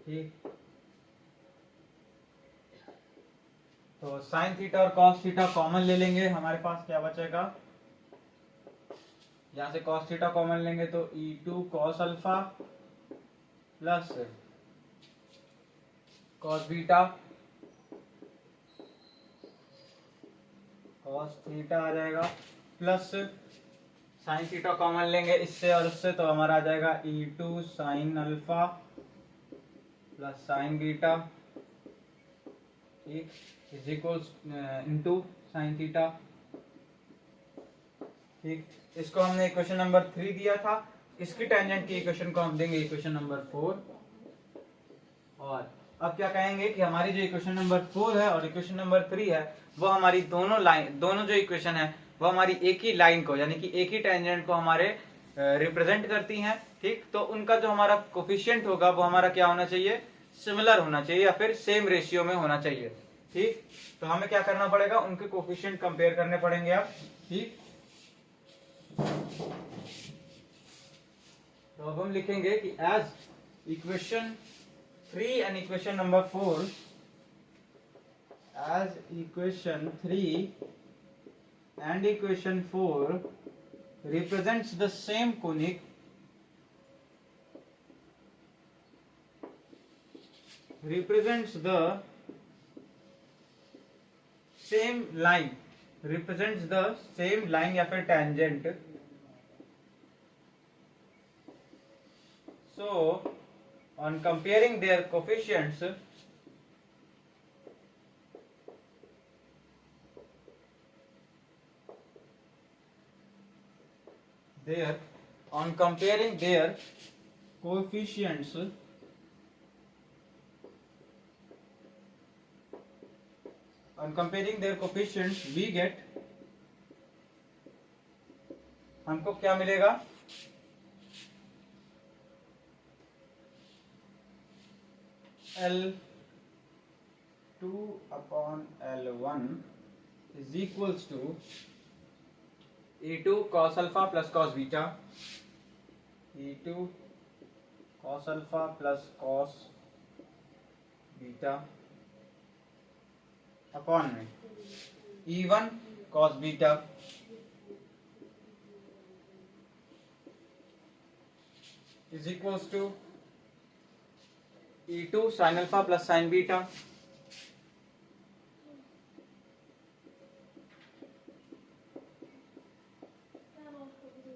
ठीक। तो sin थीटा और cos थीटा कॉमन ले लेंगे, हमारे पास क्या बचेगा, यहां से cos थीटा कॉमन लेंगे तो E2 cos alpha plus cos beta cos theta आ जाएगा प्लस sin थीटा कॉमन लेंगे इससे और उससे, तो हमारा आ जाएगा E2 sin alpha plus sin beta, ठीक, is equals into sin theta, ठीक। इसको हमने इक्वेशन नंबर 3 दिया था, इसकी टेंजेंट की इक्वेशन को हम देंगे इक्वेशन नंबर 4। और अब क्या कहेंगे कि हमारी जो इक्वेशन नंबर 4 है और इक्वेशन नंबर 3 है वो हमारी दोनों जो इक्वेशन है वो हमारी एक ही लाइन को यानी कि एक ही टेंजेंट को हमारे रिप्रेजेंट करती हैं, ठीक। तो उनका जो हमारा कोफिशिएंट होगा वो हमारा क्या होना चाहिए, सिमिलर होना चाहिए या फिर सेम रेशियो में होना चाहिए, ठीक। तो हमें क्या करना पड़ेगा, उनके कोफिशिएंट कंपेयर करने पड़ेंगे अब, ठीक। तो अब हम लिखेंगे कि as equation 3 and equation number 4, as equation 3 and equation 4 represents the same conic, represents the same line, represents the same line या फिर tangent, so on comparing their coefficients on comparing their coefficients we get, हमको क्या मिलेगा, L2 upon L1 is equals to E2 cos alpha plus cos beta, E2 cos alpha plus cos beta upon में E1 cos beta is equals to E2 sine alpha plus sine beta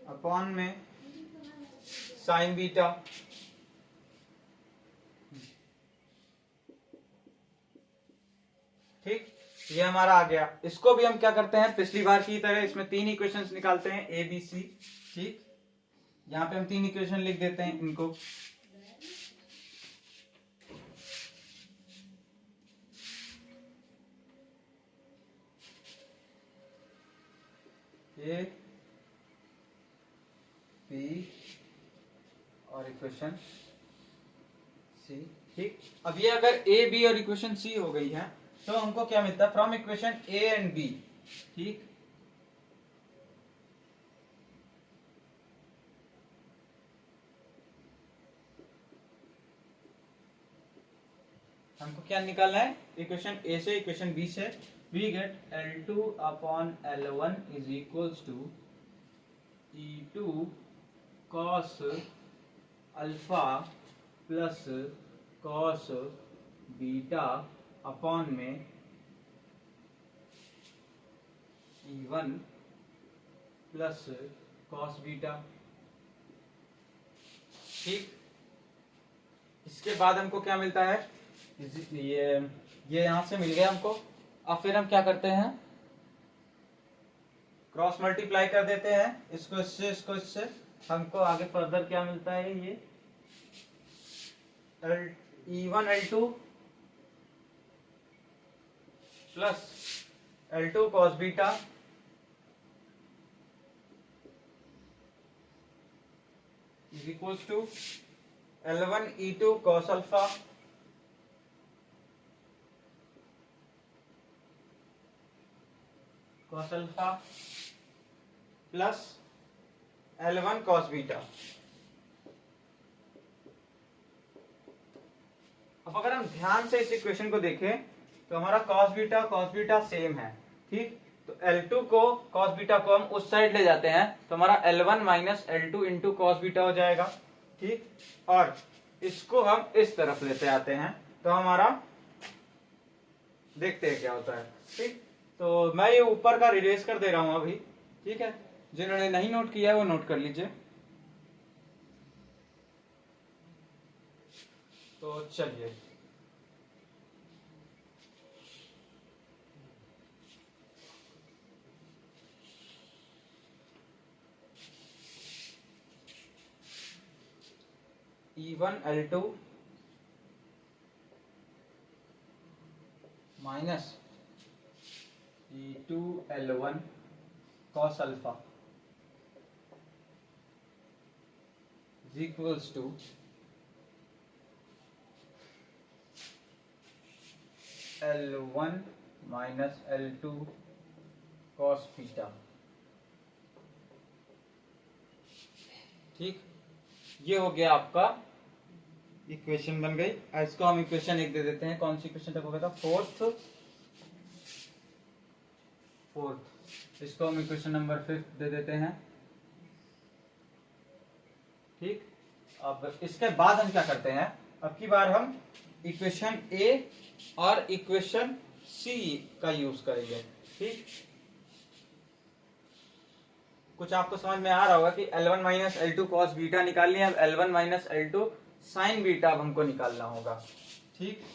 upon में साइन बीटा। ठीक, ये हमारा आ गया। इसको भी हम क्या करते हैं, पिछली बार की तरह इसमें तीन इक्वेशंस निकालते हैं, ए बी सी। ठीक, यहाँ पे हम तीन इक्वेशन लिख देते हैं इनको। ए बी और इक्वेशन सी। ठीक, अब ये अगर ए बी और इक्वेशन सी हो गई है तो हमको क्या मिलता है, from equation A and B. ठीक, हमको क्या निकालना है, इक्वेशन ए से इक्वेशन बी से। We get L2 upon L1 is equals to E2 cos alpha plus cos beta upon में E1 प्लस कॉस बीटा। ठीक, इसके बाद हमको क्या मिलता है, ये यहां से मिल गया हमको। अब फिर हम क्या करते हैं, क्रॉस मल्टीप्लाई कर देते हैं, इसको इससे इसको इससे। हमको आगे फर्दर क्या मिलता है, ये E1 L2 plus L2 cos beta is equals to L1 E2 cos alpha plus L1 cos beta. अब अगर हम ध्यान से इस इक्वेशन को देखें तो हमारा कॉस बीटा सेम है। ठीक, तो L2 को कॉस बीटा को हम उस साइड ले जाते हैं तो हमारा L1 minus L2 into cos beta हो जाएगा। ठीक, और इसको हम इस तरफ लेते आते हैं तो हमारा देखते हैं क्या होता है। ठीक, तो मैं ये ऊपर का रिलेस कर दे रहा हूं अभी। ठीक है, जिन्होंने नहीं नोट किया है वो नोट कर लीजिए। तो चलिए, E1 L2 minus E2 L1 cos alpha is equals to L1 minus L2 cos beta. ठीक, ये हो गया आपका, इक्वेशन बन गई। इसको हम इक्वेशन एक दे देते हैं। कौन सी इक्वेशन तक हो गया था, फोर्थ। इसको हम इक्वेशन नंबर 5 दे देते हैं। ठीक, अब इसके बाद हम क्या करते हैं, अब की बार हम इक्वेशन ए और इक्वेशन सी का यूज करेंगे। ठीक, कुछ आपको समझ में आ रहा होगा कि L1 minus L2 cos beta निकालनी है। अब L1 minus L2 sine beta अब हमको निकालना होगा। ठीक,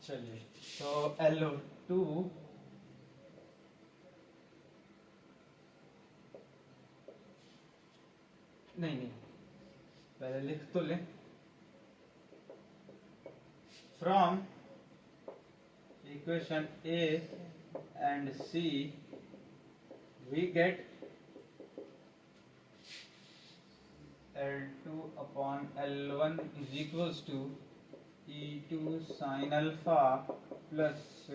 चलिए, तो L2 नहीं, पहले लिख तो ले। From equation A and C we get L2 upon L1 is equals to E2 sine alpha plus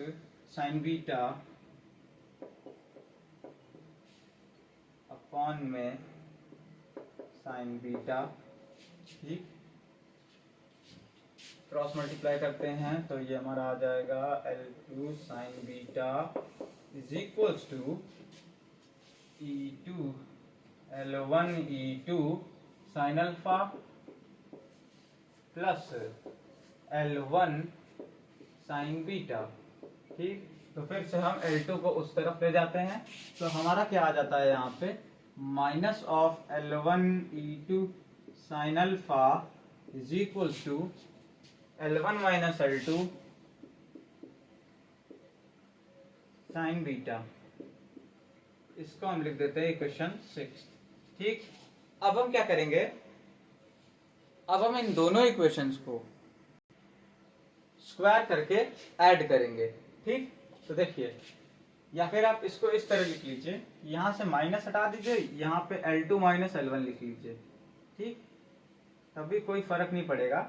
sine beta upon में साइन बीटा। ठीक, क्रॉस मल्टीप्लाई करते हैं तो ये हमारा आ जाएगा L2 sine beta is equals to E2 L1 E2 sine alpha plus L1 sine beta. ठीक, तो फिर से हम L2 को उस तरफ ले जाते हैं तो हमारा क्या आ जाता है यहाँ पे minus of L1 E2 sine alpha is equals to L1 minus L2 sine beta. इसको हम लिख देते हैं इक्वेशन 6। ठीक, अब हम क्या करेंगे, अब हम इन दोनों इक्वेशंस को स्क्वायर करके ऐड करेंगे। ठीक, तो देखिए, या फिर आप इसको इस तरह लिख लीजिए, यहां से माइनस हटा दीजिए, यहाँ पे L2 माइनस L1 लिख लीजिए। ठीक, तभी कोई फर्क नहीं पड़ेगा।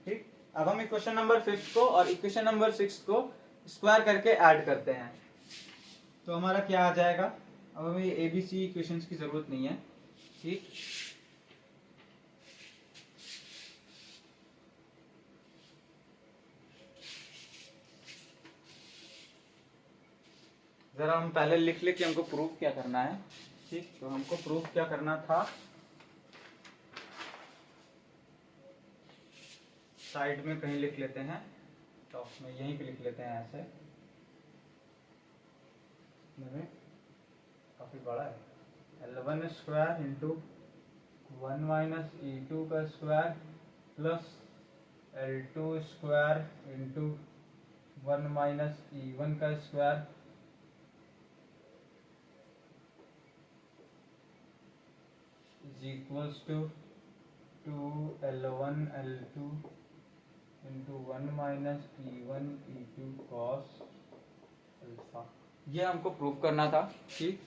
ठीक, अब हम इक्वेशन नंबर 5 को और इक्वेशन नंबर 6 को स्क्वायर करके ऐड करते हैं तो हमारा क्या आ जाएगा। अब हमें ये ABC इक्वेशंस की जरूरत नहीं है। ठीक, जरा हम पहले लिख ले कि हमको प्रूफ क्या करना है। ठीक, तो हमको प्रूफ क्या करना था, साइड में कहीं लिख लेते हैं, टॉप में यहीं पे लिख लेते हैं ऐसे, काफी बड़ा है। L1 square into 1 minus E2 का square plus L2 square into 1 minus E1 का square is equals to 2L1 L2 into 1 minus E1 E2 cos alpha. ये हमको प्रूव करना था। ठीक,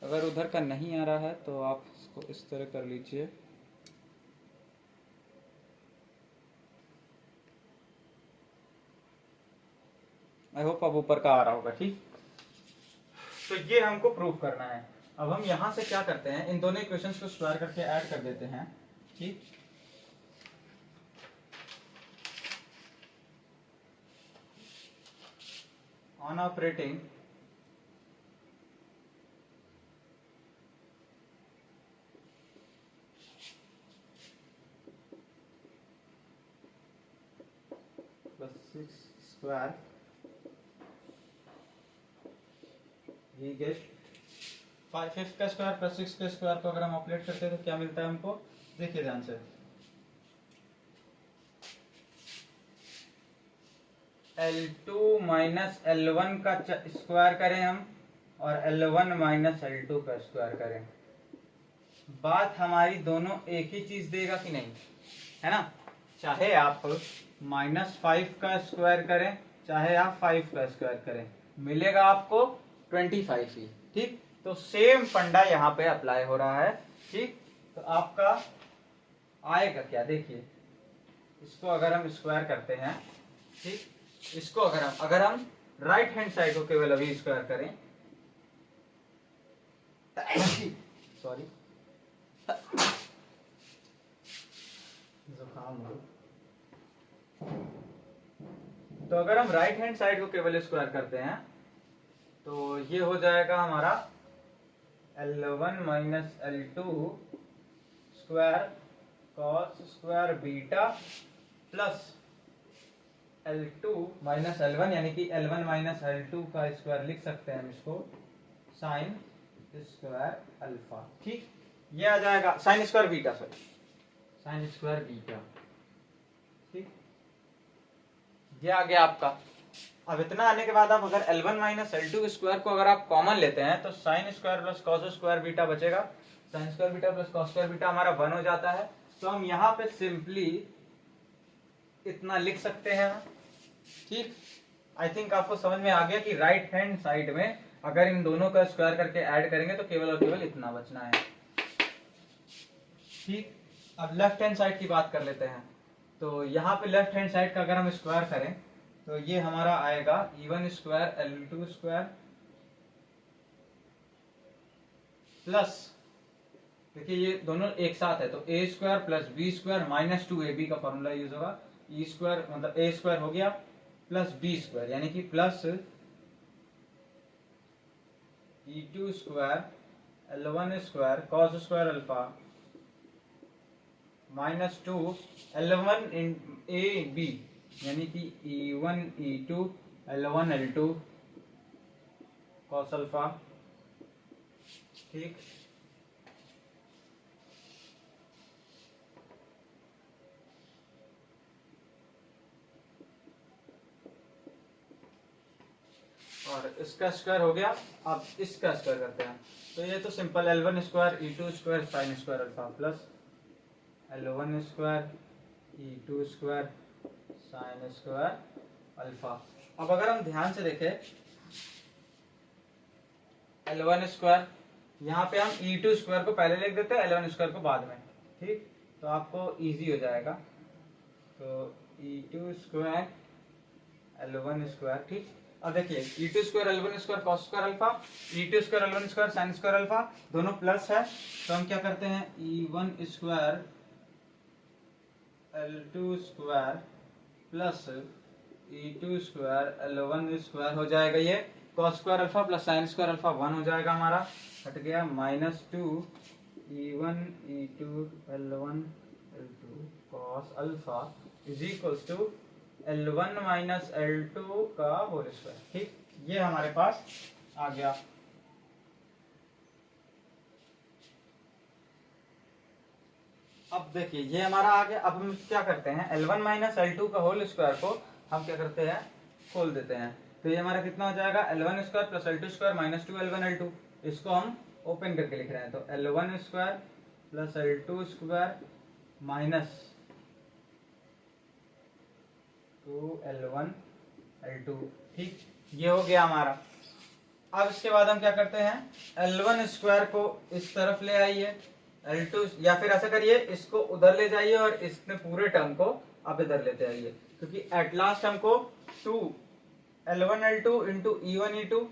अगर उधर का नहीं आ रहा है तो आप इसको इस तरह कर लीजिए। आई होप अब ऊपर का आ रहा होगा। ठीक, तो ये हमको प्रूव करना है। अब हम यहां से क्या करते हैं, इन दोनों इक्वेशंस को स्क्वायर करके ऐड कर देते हैं। ठीक, ऑन ऑपरेटिंग प्लस 6 स्क्वायर ये गेट 5 का स्क्वायर प्लस 6 का स्क्वायर को अगर हम ऑपरेट करते हैं तो क्या मिलता है हमको, देखिए ध्यान से। L2 माइनस L1 का स्क्वायर करें हम और L1 माइनस L2 का स्क्वायर करें, बात हमारी दोनों एक ही चीज देगा कि नहीं, है ना। चाहे आप -5 का स्क्वायर करें चाहे आप 5 का स्क्वायर करें, मिलेगा आपको 25 ही। ठीक, तो सेम फंडा यहाँ पे अप्लाई हो रहा है। ठीक, तो आपका आएगा क्या, देखिए, इसको अगर हम स्क्वायर करते हैं, ठीक, इसको अगर हम राइट हैंड साइड को केवल अभी स्क्वायर करें, सॉरी जुकाम हो, तो अगर हम राइट हैंड साइड को केवल स्क्वायर करते हैं तो ये हो जाएगा हमारा L1 minus L2 square cos square beta plus L2 minus L1 यानी कि L1 माइनस L2 का स्क्वायर लिख सकते हैं हम इसको साइन स्क्वायर अल्फा। ठीक, ये आ जाएगा sign square beta, sorry sine square beta. ठीक, ये आ गया आपका। अब इतना आने के बाद आप अगर L1 माइनस L2 स्क्वायर को अगर आप कॉमन लेते हैं तो sine square plus cos square beta बचेगा। Sine square beta plus cos square beta हमारा 1 हो जाता है। तो हम यहाँ पे सिंपली इतना लिख सकते हैं। ठीक, आई थिंक आपको समझ में आ गया कि राइट हैंड साइड में अगर इन दोनों का स्क्वायर करके ऐड करेंगे तो केवल और केवल इतना बचना है। ठीक, अब लेफ्ट हैंड साइड की बात कर लेते हैं। तो यहाँ पे लेफ्ट हैंड साइड का अगर हम स्क्वायर करें तो ये हमारा आएगा E1 square L2 square plus, देखिए ये दोनों एक साथ है तो A square plus B square minus 2AB का फॉर्मूला यूज होगा। ई स्क्वायर मतलब ए स्क्वायर हो गया प्लस बी स्क्वायर, यानी कि plus E two square L1 square cos square alpha minus 2 L1 in A B, यानी कि E1 E2 L1 L2 cos alpha. ठीक, और इसका स्क्वायर हो गया। अब इसका स्क्वायर करते हैं, तो ये तो simple L1 square E2 square sine square alpha plus L1 square E2 square sine square alpha. अब अगर हम ध्यान से देखें L1 स्क्वायर, यहाँ पे हम E2 स्क्वायर को पहले लिख देते हैं, L1 स्क्वायर को बाद में। ठीक, तो आपको इजी हो जाएगा। तो E2 स्क्वायर L1 स्क्वायर। ठीक, अब देखिए E2 square L1 square cos square alpha, E2 square L1 square sine square alpha, दोनों प्लस है, तो हम क्या करते हैं E1 square L2 square plus E2 square L1 square हो जाएगा, ये cos square alpha plus sine square alpha 1 हो जाएगा हमारा, हट गया minus 2 E1 E2 L1 L2 cos alpha is equals to L1 minus L2 का होल स्क्वायर। ठीक, ये हमारे पास आ गया। अब देखिए ये हमारा आ गया। अब हम क्या करते हैं L1 माइनस L2 का होल स्क्वायर को हम क्या करते हैं खोल देते हैं, तो ये हमारा कितना हो जाएगा L1 square plus L2 square minus 2 L1 L2, इसको हम ओपन करके लिख रहे हैं, तो L1 square plus L2 square minus 2 L1 L2। ठीक, ये हो गया हमारा। अब इसके बाद हम क्या करते हैं L1 स्क्वायर को इस तरफ ले आइए, L2 या फिर ऐसा करिए इसको उधर ले जाइए और इसमें पूरे टर्म को आप इधर लेते आइए, क्योंकि एट लास्ट हमको 2 L1 L2 into E1 E2,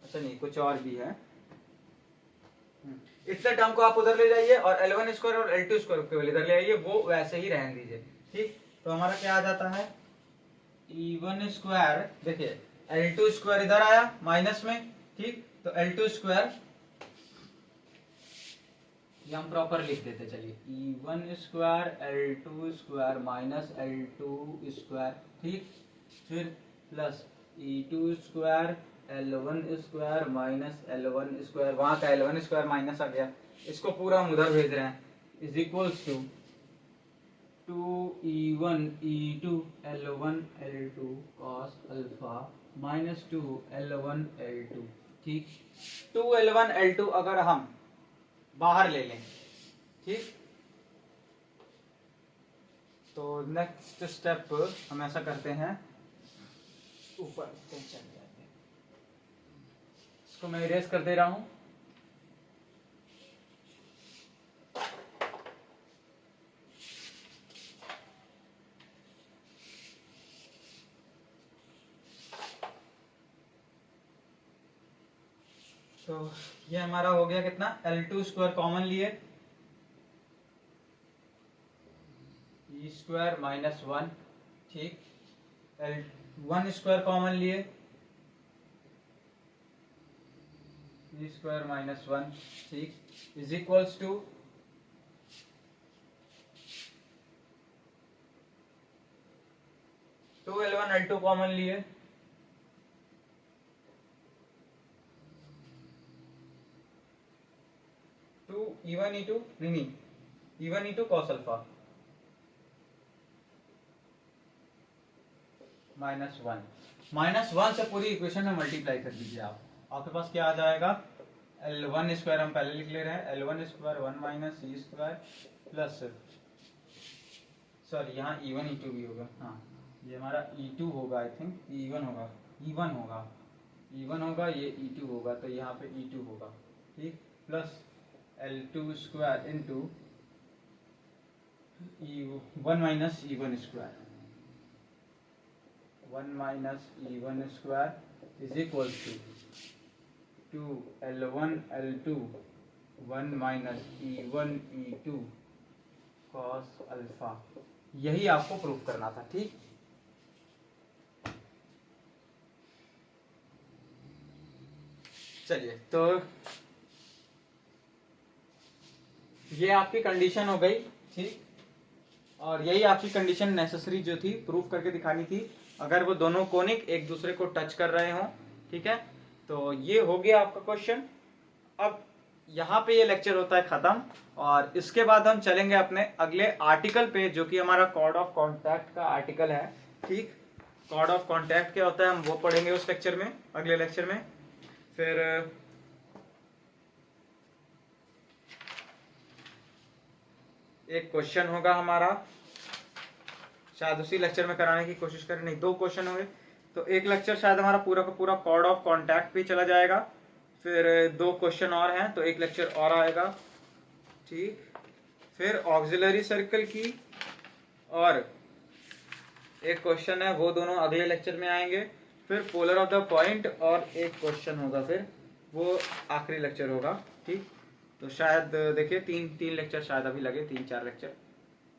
अच्छा नहीं कुछ और भी है, इतने टर्म को आप उधर ले जाइए और L1 स्क्वायर और L2 स्क्वायर को इधर ले आइए, वो वैसे ही रहने दीजिए। ठीक, तो हमारा क्या आ जाता है E1 स्क्वायर, देखिए L2 स्क्वायर इधर आया माइनस में। ठीक, तो L2 स्क्वायर ये हम प्रॉपर लिख देते, चलिए E1 square L2 square minus L2 square. ठीक, फिर plus E2 square L1 square minus L1 square, वहां का L1 स्क्वायर माइनस आ गया, इसको पूरा हम उधर भेज रहे हैं, is equals to 2E1 E2 L1 L2 cos alpha minus 2 L1 L2। ठीक, 2 L1 L2 अगर हम बाहर ले लें, ठीक, तो नेक्स्ट स्टेप हम ऐसा करते हैं, ऊपर चल जाते हैं, इसको मैं इरेज कर दे रहा हूं। तो ये हमारा हो गया कितना L2 स्क्वायर कॉमन लिए, E स्क्वायर माइनस 1। ठीक, L1 स्क्वायर कॉमन लिए, E स्क्वायर माइनस 1। ठीक, is equals to 2 L1 L2 common लिए, E1 E2 नहीं E1 E2 cos अल्फा -1 से पूरी इक्वेशन में मल्टीप्लाई कर दीजिए आप, आपके पास क्या आ जाएगा L1 स्क्वायर हम पहले लिख ले रहे हैं, L1 square 1 minus E square plus, sorry यहाँ E1 E2 भी होगा, हाँ ये हमारा E2 होगा, आई थिंक E1 होगा, E1 होगा, ये E2 होगा, तो यहाँ पे E2 होगा। ठीक, plus L2 square into E1 minus E1 square, 1 minus E1 square is equal to 2 L1 L2 1 minus E1 E2 cos alpha, यही आपको प्रूव करना था। ठीक, चलिए तो ये आपकी कंडीशन हो गई। ठीक, और यही आपकी कंडीशन नेसेसरी जो थी प्रूफ करके दिखानी थी, अगर वो दोनों कोनिक एक दूसरे को टच कर रहे हो। ठीक है, तो ये हो गया आपका क्वेश्चन। अब यहाँ पे ये लेक्चर होता है खत्म, और इसके बाद हम चलेंगे अपने अगले आर्टिकल पे, जो कि हमारा कॉर्ड ऑफ कॉन्टैक्ट का आर्टिकल है। ठीक, कॉर्ड ऑफ कॉन्टैक्ट क्या होता है हम वो पढ़ेंगे उस लेक्चर में, अगले लेक्चर में। फिर एक क्वेश्चन होगा हमारा, शायद उसी लेक्चर में कराने की कोशिश करें, नहीं 2 क्वेश्चन हुए तो एक लेक्चर शायद हमारा पूरा का पूरा कॉर्ड ऑफ कॉन्टैक्ट पे चला जाएगा। फिर 2 क्वेश्चन और हैं तो एक लेक्चर और आएगा। ठीक, फिर ऑक्सिलरी सर्कल की और एक क्वेश्चन है, वो दोनों अगले लेक्चर में आएंगे। फिर पोलर ऑफ द पॉइंट और एक क्वेश्चन होगा, फिर वो आखिरी लेक्चर होगा। ठीक, तो शायद देखिए 3 लेक्चर शायद अभी लगे, 3-4 लेक्चर।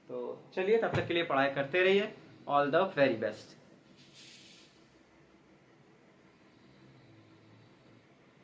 तो चलिए तब तक के लिए पढ़ाई करते रहिए। All the very best.